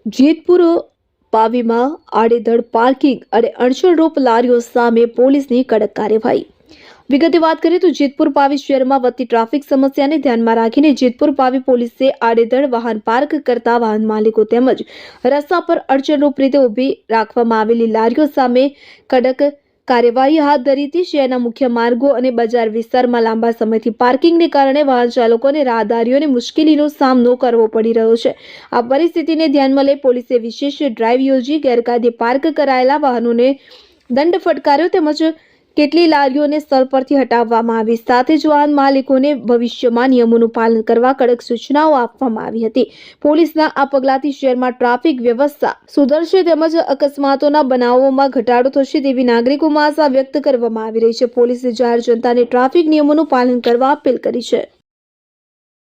જેતપુર પાવીમાં આડેધડ પાર્કિંગ અને અડચણરૂપ લારીઓ સામે પોલીસની કડક કાર્યવાહી। વિગતે વાત કરીએ તો જેતપુર પાવી શહેરમાં વધતી ટ્રાફિક સમસ્યાને ધ્યાનમાં રાખીને જેતપુર પાવી પોલીસે આડેધડ વાહન પાર્ક કરતા વાહન માલિકો તેમજ રસ્તા પર અડચણરૂપ રીતે ઊભી રાખવામાં આવેલી લારીઓ સામે કડક કાર્યવાહી હાથ ધરી હતી। શહેરના મુખ્ય માર્ગો અને બજાર વિસ્તારમાં લાંબા સમયથી પાર્કિંગને કારણે વાહન ચાલકો અને રાહદારીઓને મુશ્કેલીનો સામનો કરવો પડી રહ્યો છે। આ પરિસ્થિતિને ધ્યાનમાં લઈ પોલીસે વિશેષ ડ્રાઈવ યોજી ગેરકાયદે પાર્ક કરાયેલા વાહનોને દંડ ફટકાર્યો તેમજ કેટલી લારીઓને સ્થળ પરથી હટાવવામાં આવી। સાથે જ વાહન માલિકોને ભવિષ્યમાં નિયમોનું પાલન કરવા કડક સૂચનાઓ આપવામાં આવી હતી। પોલીસના આ પગલાંથી શહેરમાં ટ્રાફિક વ્યવસ્થા સુધરશે તેમજ અકસ્માતોના બનાવોમાં ઘટાડો થશે તેવી નાગરિકોમાં આશા વ્યક્ત કરવામાં આવી રહી છે। પોલીસે જાહેર જનતાને ટ્રાફિક નિયમોનું પાલન કરવા અપીલ કરી છે।